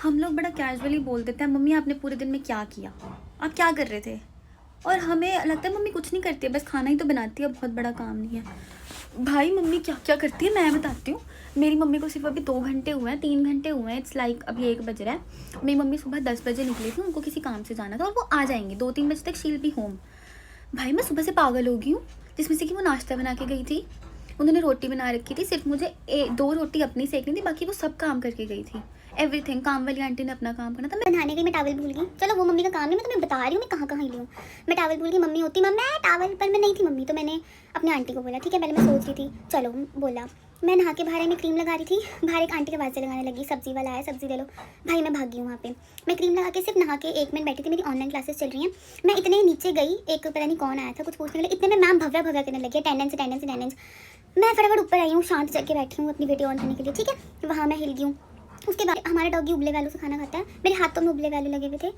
हम लोग बड़ा कैजुअली बोल देते हैं, मम्मी आपने पूरे दिन में क्या किया, आप क्या कर रहे थे। और हमें लगता है मम्मी कुछ नहीं करती है, बस खाना ही तो बनाती है, बहुत बड़ा काम नहीं है। भाई मम्मी क्या क्या करती है मैं बताती हूँ। मेरी मम्मी को सिर्फ अभी 2 घंटे हुए हैं, 3 घंटे हुए हैं, इट्स लाइक अभी 1 बज रहा है। मेरी मम्मी सुबह 10 बजे निकली थी, उनको किसी काम से जाना था और वो आ जाएंगी 2-3 बजे तक, शी विल बी होम। भाई मैं सुबह से पागल हो गई हूँ, जिसमें से कि वो नाश्ता बना के गई थी, उन्होंने रोटी बना रखी थी, सिर्फ मुझे 2 रोटी अपनी सेकनी थी, बाकी वो सब काम करके गई थी। एवरीथिंग काम वाली आंटी ने अपना काम करना था। मैं नहाने गई, मैं टावल भूल गई। चलो वो मम्मी का काम नहीं, मैं तुम्हें बता रही हूँ मैं कहाँ कहाँ हिली हूँ। मैं टावल भूल गई, मम्मी होती मम्मी टावल पर मैं नहीं थी मम्मी, तो मैंने अपनी आंटी को बोला ठीक है। पहले मैं सोच रही थी, चलो बोला। मैं नहा के बाहर आई, मैं क्रीम लगा रही थी, बाहर एक आंटी के आवाज़ें लगाने लगी, सब्जी वाला आया सब्जी ले लो। भाई मैं भाग गई हूँ वहाँ पे। मैं क्रीम लगा के सिर्फ नहा के 1 मिनट बैठी थी, मेरी ऑनलाइन क्लासेस चल रही हैं। मैं इतने नीचे गई, एक पता नहीं कौन आया था कुछ पूछने के लिए, इतने में मैम भव्या भव्या करने लगी, अटेंडेंस अटेंडेंस अटेंडेंस। मैं फटाफट ऊपर आई हूँ, शांत चल के बैठी हूँ अपनी वीडियो ऑन करने के लिए, ठीक है। वहाँ मैं हिल गई हूँ। उसके बाद हमारा डॉगी उबले वालों से खाना खाता है, मेरे हाथों में उबले वाले लगे हुए थे।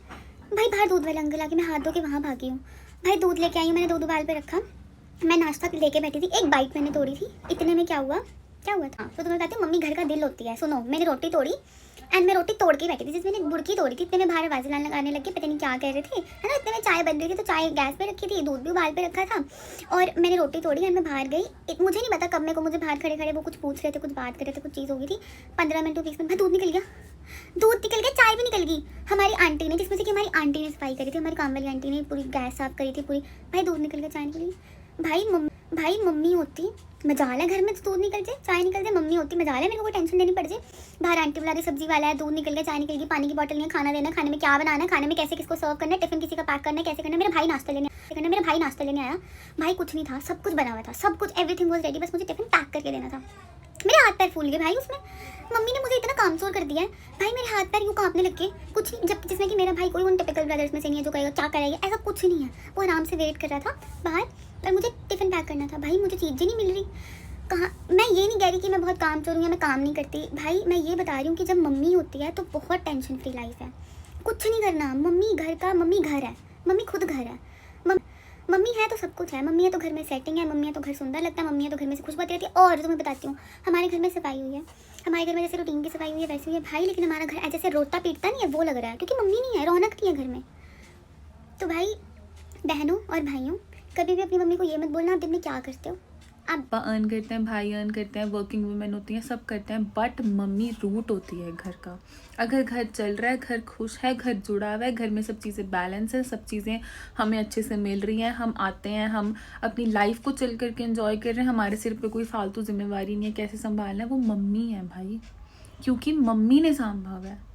भाई बाहर दूध वाले अंकल आके मैं हाथ धो के वहाँ भागी हूँ। भाई दूध लेके आई हूँ, मैंने दूध उबाल पे रखा, मैं नाश्ता लेके बैठी थी, एक बाइट मैंने तोड़ी थी। इतने में क्या हुआ था, तो तुम्हें कहती हूँ मम्मी घर का दिल होती है। सुनो, मैंने रोटी तोड़ी एंड मैं रोटी तोड़ के बैठी थी, जिसमें मैंने बुड़की तोड़ी थी। इतने में बाहर आवाज़ें लगाने लगे, पता नहीं क्या कह रहे थे, है ना। इतने में चाय बन रही थी, तो चाय गैस पे रखी थी, दूध भी उबाल पे रखा था, और मैंने रोटी तोड़ी एंड मैं बाहर गई। मुझे नहीं पता कब मेरे को, मुझे बाहर खड़े खड़े वो कुछ पूछ रहे थे, कुछ बात कर रहे थे, कुछ चीज़ हो गई थी। 15 मिनट 20 मिनट, भाई दूध निकल गया, चाय भी निकल गई। हमारी आंटी ने, जिसमें से कि हमारी आंटी ने सफाई करी थी, हमारी काम वाली आंटी ने पूरी गैस साफ करी थी पूरी। भाई दूध निकल गया, चाय निकल गई। भाई मम्मी होती मजाल है घर में, दूध निकल जाए चाय निकल जाए, मम्मी होती मजाल है, मेरे को कोई टेंशन देनी पड़ जाए। बाहर आंटी बुला रही, सब्जी वाला है, दूध निकल गया, चाय निकल गई, पानी की बोतल नहीं है, खाना देना, खाने में क्या बनाना है, खाने में कैसे किसको सर्व करना है, टिफिन किसी का पैक करना है, कैसे करना है। मेरा भाई नाश्ता लेने आया। भाई कुछ नहीं था, सब कुछ बना हुआ था, सब कुछ एवरीथिंग वाज रेडी, बस मुझे टिफिन पैक करके देना था। मेरे हाथ पैर फूल गए भाई उसमें। मम्मी ने मुझे इतना कामचोर कर दिया है भाई, मेरे हाथ पैर यूँ कांपने लग गए। कुछ नहीं, जब जिसमें कि मेरा भाई कोई उन टिपिकल ब्रदर्स में से नहीं है जो कहेगा क्या करेगा, ऐसा कुछ नहीं है। वो आराम से वेट कर रहा था बाहर, और मुझे टिफिन पैक करना था। भाई मुझे चीज़ें नहीं मिल रही। कहाँ, मैं ये नहीं कह रही कि मैं बहुत कामचोर हूँ या मैं काम नहीं करती। भाई मैं ये बता रही हूँ कि जब मम्मी होती है तो बहुत टेंशन फ्री लाइफ है, कुछ नहीं करना। मम्मी घर है, मम्मी खुद घर है। मम्मी है तो सब कुछ है, मम्मी है तो घर में सेटिंग है, मम्मी है तो घर सुंदर लगता है, मम्मी है तो घर में से खुशबू आती रहती है। और तुम्हें बताती हूँ, हमारे घर में सफाई हुई है, हमारे घर में जैसे रूटीन की सफाई हुई है वैसे हुई है भाई, लेकिन हमारा घर जैसे रोता पीटता नहीं है वो लग रहा है, क्योंकि मम्मी नहीं है, रौनक नहीं है घर में। तो भाई बहनों और भाइयों, कभी भी अपनी मम्मी को ये मत बोलना आप दिन में क्या करते हो। आप अर्न करते हैं, भाई अर्न करते हैं, वर्किंग वुमेन होती हैं, सब करते हैं, बट मम्मी रूट होती है घर का। अगर घर चल रहा है, घर खुश है, घर जुड़ा हुआ है, घर में सब चीज़ें बैलेंस है, सब चीज़ें हमें अच्छे से मिल रही हैं, हम आते हैं, हम अपनी लाइफ को चल करके एंजॉय कर रहे हैं, हमारे सिर पे कोई फालतू जिम्मेवारी नहीं है कैसे संभालना है, वो मम्मी है भाई, क्योंकि मम्मी ने संभाला है।